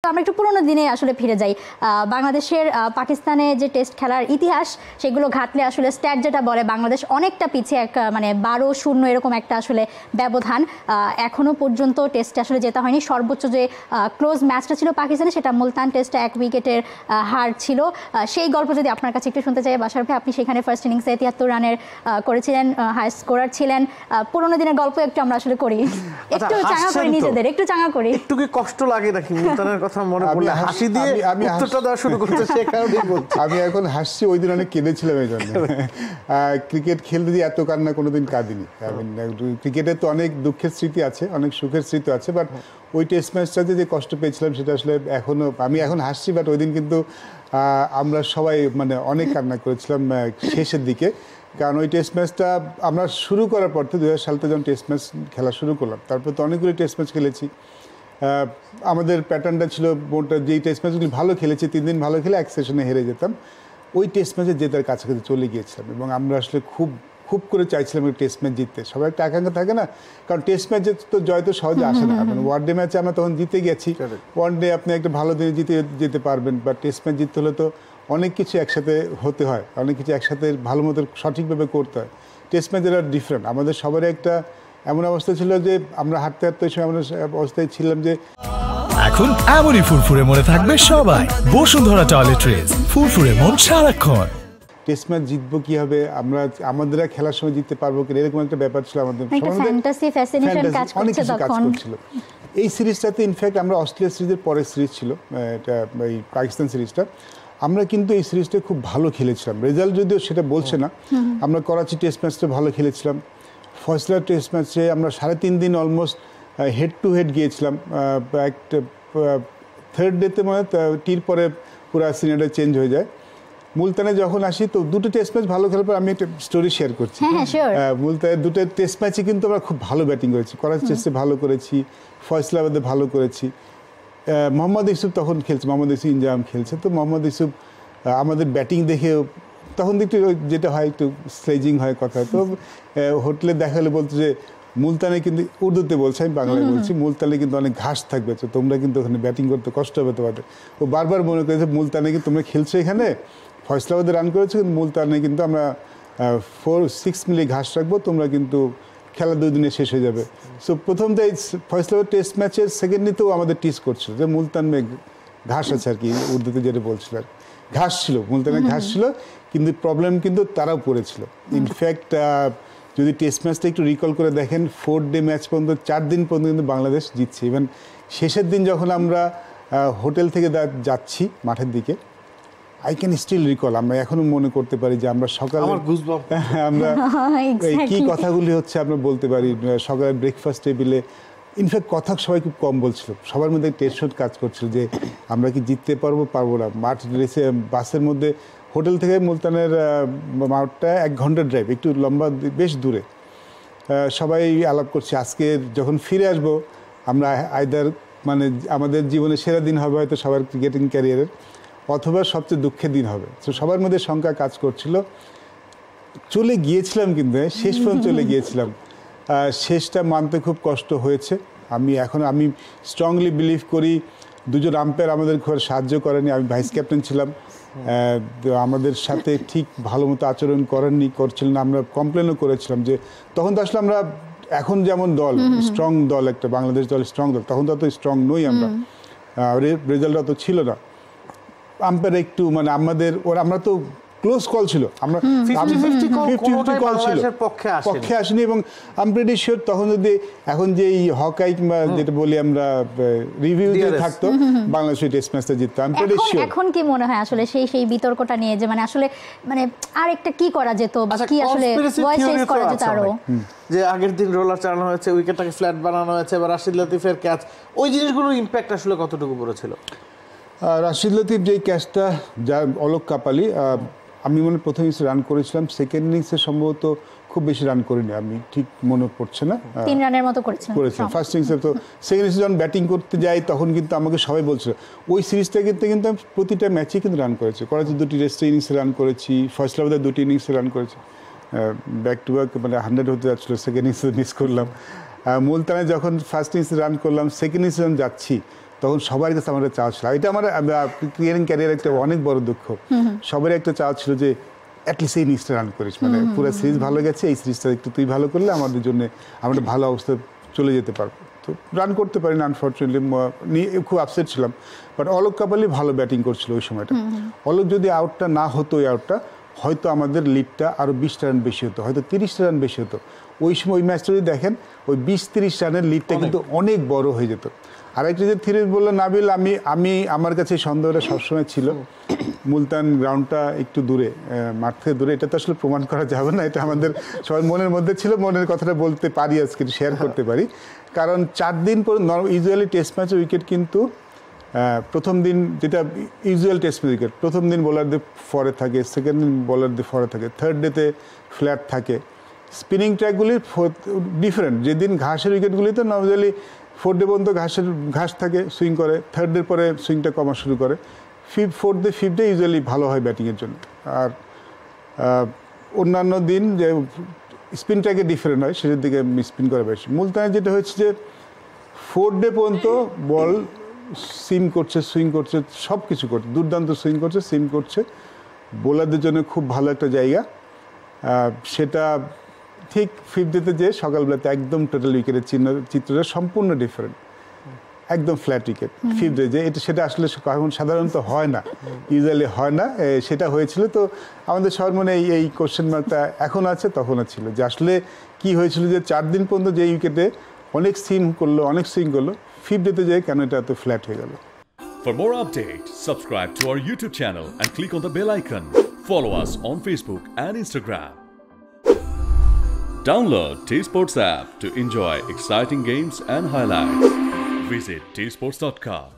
আমরা একটু পুরোনো দিনে আসলে ফিরে যাই। বাংলাদেশের পাকিস্তানে যে টেস্ট খেলার ইতিহাস সেগুলো ঘাটলে আসলে স্ট্যাট যেটা বলে বাংলাদেশ অনেকটা পিছিয়ে, মানে 12-0 এরকম একটা আসলে ব্যবধান। এখনো পর্যন্ত টেস্টে আসলে জেতা হয়নি। সর্বোচ্চ যে ক্লোজ ম্যাচটা ছিল পাকিস্তানে সেটা মুলতান টেস্টে 1 উইকেটের হার ছিল। সেই গল্প যদি আপনার কাছে একটু শুনতে চাই বাশার ভাই, আপনি সেখানে ফার্স্ট ইনিংসে 73 রানের করেছিলেন, হাই স্কোরার ছিলেন। পুরোনো দিনের গল্প একটু আমরা আসলে করি, একটু চাঙা করি নিজেদের, একটু চাঙা করি। একটু কি কষ্ট লাগে নাকি মুলতানের কথা মনে পড়লে? হাসি দিয়ে আমি উত্তরটা দেওয়া শুরু করতে সে কারণেই বলছি। আমি এখন হাসছি, ওই দিন অনেক কেঁদেছিলাম এই জন্য। ক্রিকেট খেলতে দিয়ে এত কান্না কোনোদিন কাঁদিনি। ক্রিকেটের তো অনেক দুঃখের স্মৃতি আছে, অনেক সুখের স্মৃতি আছে, বাট ওই টেস্ট ম্যাচটাতে যে কষ্ট পেয়েছিলাম সেটা আসলে এখনো, আমি এখন হাসছি, বাট ওই দিন কিন্তু আমরা সবাই মানে অনেক কান্না করেছিলাম শেষের দিকে। কারণ ওই টেস্ট ম্যাচটা আমরা শুরু করার পর তো 2000 সালতে যখন টেস্ট ম্যাচ খেলা শুরু করলাম, তারপর তো অনেকগুলো টেস্ট ম্যাচ খেলেছি। আমাদের প্যাটার্নটা ছিল মোটটা, যেই টেস্ট ম্যাচগুলি ভালো খেলেছি 3 দিন ভালো খেলে 1 সেশনে হেরে যেতাম। ওই টেস্ট ম্যাচে জেতার কাছাকাছি চলে গিয়েছিলাম এবং আমরা আসলে খুব করে চাইছিলাম ওই টেস্ট ম্যাচ জিততে। সবার একটা আকাঙ্ক্ষা থাকে না, কারণ টেস্ট ম্যাচে তো জয় তো সহজে আসে না। মানে ওয়ানডে ম্যাচে আমরা তখন জিতে গেছি, ওয়ানডে আপনি একটা ভালো দিনে জিতে যেতে পারবেন, বা টেস্ট ম্যাচ জিততে হলে তো অনেক কিছু একসাথে হতে হয়, অনেক কিছু একসাথে ভালো মতো সঠিকভাবে করতে হয়। টেস্ট ম্যাচ এরা ডিফারেন্ট। আমাদের সবারই একটা এমন অবস্থা ছিল যে আমরা হাঁটতে হাঁটতে ওই সময় এমন অবস্থায় ছিলাম যে এখন এমনই ফুরফুরে মনে থাকবে সবাই। বসুন্ধরা টয়লেট্রিজ, ফুরফুরে মন সারাক্ষণ। টেস্ট ম্যাচ জিতবো কিভাবে, আমাদের খেলার সময় জিততে পারবো কিনা, এরকম একটা ব্যাপার ছিল আমাদের। অনেক কিছু কাজ করছিল এই সিরিজটাতে। ইনফ্যাক্ট আমরা অস্ট্রেলিয়া সিরিজের পরের সিরিজ ছিল এটা, এই পাকিস্তান সিরিজটা, আমরা কিন্তু এই সিরিজটা খুব ভালো খেলেছিলাম। রেজাল্ট যদিও সেটা বলছে না, আমরা করাচি টেস্ট ম্যাচটা ভালো খেলেছিলাম। ফয়সলা টেস্ট ম্যাচে আমরা 3.5 দিন অলমোস্ট হেড টু হেড গিয়েছিলাম। একটা থার্ড ডেতে মানে টির পরে পুরো সিনারিটা চেঞ্জ হয়ে যায়। মুলতানে যখন আসি তো দুটো টেস্ট ম্যাচ ভালো খেলার পর আমি একটা স্টোরি শেয়ার করছি। মুলতানের দুটো টেস্ট ম্যাচে কিন্তু আমরা খুব ভালো ব্যাটিং করেছি। করাচি টেস্টে ভালো করেছি, ফয়সলাবাদে ভালো করেছি। মোহাম্মদ ইউসুফ তখন খেলছে, মোহাম্মদ ইউসুফ ইনজাম খেলছে। তো মোহাম্মদ ইউসুফ আমাদের ব্যাটিং দেখে তখন একটু যেটা হয় একটু স্লেজিং হয় কথা। তো হোটেলে দেখালে বলতো যে মুলতানে কিন্তু, উর্দুতে বলছে, আমি বাংলায় বলছি, মুলতানে কিন্তু অনেক ঘাস থাকবে, তো তোমরা কিন্তু ওখানে ব্যাটিং করতে কষ্ট হবে তোমাদের। ও বারবার মনে করেছে মুলতানে কি তোমরা খেলছো এখানে, ফয়সলাবাদে রান করেছো, কিন্তু মুলতানে কিন্তু আমরা 4-6 মিলে ঘাস রাখবো, তোমরা কিন্তু খেলা 2 দিনে শেষ হয়ে যাবে। সো প্রথম তো এই ফয়সলাবাদ টেস্ট ম্যাচের সেকেন্ড নিতেও আমাদের টিস করছিল যে মুলতান মে ঘাস আছে আর কি, উর্দুতে যেটা বলছিল আর ঘাস ছিল, মুলতানে ঘাস ছিল, কিন্তু প্রবলেম কিন্তু তারাও পড়েছিল। ইনফ্যাক্ট যদি টেস্ট ম্যাচটা একটু রিকল করে দেখেন, 4 ডে ম্যাচ পর্যন্ত 4 দিন পর্যন্ত কিন্তু বাংলাদেশ জিতছে। ইভেন শেষের দিন যখন আমরা হোটেল থেকে যাচ্ছি মাঠের দিকে, আই ক্যান স্টিল রিকল, আমরা এখনো মনে করতে পারি যে আমরা সকালে আমরা কি কথাগুলি হচ্ছে আমরা বলতে পারি। সকালে ব্রেকফাস্ট টেবিলে ইনফ্যাক্ট কথা সবাই খুব কম বলছিল, সবার মধ্যে টেনশন কাজ করছিল যে আমরা কি জিততে পারবো না। মাঠ রেসে বাসের মধ্যে, হোটেল থেকে মুলতানের মাঠটা 1 ঘন্টা ড্রাইভ, একটু লম্বা, বেশ দূরে। সবাই আলাপ করছে আজকে যখন ফিরে আসবো আমরা আইদার মানে আমাদের জীবনে সেরা দিন হবে হয়তো সবার ক্রিকেটিং ক্যারিয়ারের, অথবা সবচেয়ে দুঃখের দিন হবে। তো সবার মধ্যে শঙ্কা কাজ করছিল। চলে গিয়েছিলাম কিন্তু শেষ পর্যন্ত চলে গিয়েছিলাম। শেষটা মানতে খুব কষ্ট হয়েছে। আমি স্ট্রংলি বিলিভ করি 2 জন আম্পায়ার আমাদের খুব সাহায্য করেনি। আমি ভাইস ক্যাপ্টেন ছিলাম, আমাদের সাথে ঠিক ভালো মতো আচরণ করছিলেন। আমরা কমপ্লেনও করেছিলাম যে তখন তো আসলে আমরা এখন যেমন দল স্ট্রং দল, একটা বাংলাদেশ দল স্ট্রং দল, তখন তো অত স্ট্রং নই আমরা, রেজাল্ট অত ছিল না। আম্পায়ার একটু মানে আমরা তো ক্লোজ কল ছিল, আমরা 50-50 কল ছিল, পক্ষে আসেনি। এবং আই এম প্রিটি শিওর তখন যদি এখন যে হকাই কিংবা যেটা বলি আমরা রিভিউ দিয়ে থাকতো, বাংলাদেশ টেস্ট ম্যাচটা জিততো। I am pretty sure. এখন কি মনে হয় আসলে সেই বিতর্কটা নিয়ে যে মানে আসলে মানে আরেকটা কি করা যেত, বা কি আসলে ভয়েস রেজ করা যেত আরো, যে আগের দিন রোলার চালানো হয়েছে, উইকেটটাকে ফ্ল্যাট বানানো হয়েছে, বা রাশিদ লতিফের ক্যাচ, ওই জিনিসগুলোর ইম্প্যাক্ট আসলে কতটুকু পড়েছিল? রাশিদ লতিফ যেই ক্যাচটা, যা অলোক কাপালি, আমি মনে প্রথম ইনিংসে রান করেছিলাম, সেকেন্ড ইনিংসে সম্ভবত খুব বেশি রান করিনি, আমি ঠিক মনে পড়ছে না, 3 রানের মতো করেছিলাম ফার্স্ট ইনিংসে। তো সেকেন্ড ইনিংসে যখন ব্যাটিং করতে যাই তখন কিন্তু আমাকে সবাই বলছিল, ওই সিরিজটা কিন্তু আমি প্রতিটা ম্যাচেই কিন্তু রান করেছি। করাচি 2টি টেস্ট ইনিংসে রান করেছি, ফয়সলাবাদে 2টি ইনিংসে রান করেছি, ব্যাক টু ব্যাক মানে 100 হতে যাচ্ছিলো, সেকেন্ড ইনিংসে মিস করলাম। মুলতানে যখন ফার্স্ট ইনিংসে রান করলাম, সেকেন্ড ইনিংসে যখন যাচ্ছি তখন সবার কাছে আমার চাওয়া ছিল, এটা আমার ক্রিকেটিং ক্যারিয়ার একটা অনেক বড় দুঃখ, সবার একটা চাওয়া ছিল যে অ্যাটলিস্ট এই ইনিংসটা রান করিস, মানে পুরো সিরিজ ভালো গেছে, এই সিরিজটা একটু তুই ভালো করলে আমাদের জন্য আমরা ভালো অবস্থায় চলে যেতে পারবো। তো রান করতে পারিনি আনফর্চুনেটলি, খুব আপসেট ছিলাম। বাট অলোক কাপালি ভালো ব্যাটিং করছিল ওই সময়টা। অলোক যদি আউটটা না হতো, ওই আউটটা হয়তো আমাদের লিডটা আরও 20টা রান বেশি হতো, হয়তো 30টা রান বেশি হতো। ওই সময় ওই ম্যাচটা যদি দেখেন, ওই 20-30 রানের লিডটা কিন্তু অনেক বড় হয়ে যেত। আরেকটা যে থিরিজ বললো নাবিল, আমি আমার কাছে সন্দেহটা সবসময় ছিল, মুলতান গ্রাউন্ডটা একটু দূরে, মাঠ থেকে দূরে, এটা তো আসলে প্রমাণ করা যাবে না, এটা আমাদের সবার মনের মধ্যে ছিল, মনের কথাটা বলতে পারি, আজকে শেয়ার করতে পারি। কারণ 4 দিন পর ইউজুয়ালি টেস্ট ম্যাচের উইকেট কিন্তু প্রথম দিন, যেটা ইউজুয়াল টেস্ট ম্যাচ উইকেট, প্রথম দিন বোলারদের ফরে থাকে, সেকেন্ড দিন বোলারদের ফরে থাকে, থার্ড ডেতে ফ্ল্যাট থাকে। স্পিনিং ট্র্যাকগুলি ডিফারেন্ট, যেদিন ঘাসের উইকেটগুলিতে নর্মালি 4 ডে পর্যন্ত ঘাস থাকে, সুইং করে, থার্ড ডের পরে সুইংটা কমা শুরু করে, fourth day fifth day usually ভালো হয় ব্যাটিংয়ের জন্য। আর অন্যান্য দিন যে স্পিন ট্র্যাকে ডিফারেন্ট হয়, সেটার দিকে স্পিন করে বেশি। মুলতানে যেটা হচ্ছে যে 4 ডে পর্যন্ত বল সিম করছে, সুইং করছে, সব কিছু করছে, দুর্দান্ত সুইং করছে, সিম করছে, বোলারদের জন্য খুব ভালো একটা জায়গা। সেটা ঠিক ফিফথ ডেতে যে সকালবেলাতে একদম টোটাল উইকেটের চিত্রটা সম্পূর্ণ ডিফারেন্ট, একদম ফ্ল্যাট উইকেট ফিফথ ডে, যে সেটা আসলে এখন সাধারণত হয় না, ইউজুয়ালি হয় না, সেটা হয়েছিল। তো আমাদের সবার মনে এই কোশ্চেন মার্কটা এখন আছে, তখনও ছিল, যে আসলে কি হয়েছিল, যে 4 দিন পর্যন্ত যে উইকেটে অনেক সিম করলো, অনেক সুইং করলো, ফিফথ ডেতে যে কেন এটা এত ফ্ল্যাট হয়ে গেল। For more updates, subscribe to our YouTube channel and click on the bell icon. Follow us on Facebook and Instagram. Download T-Sports app to enjoy exciting games and highlights. Visit tsports.com.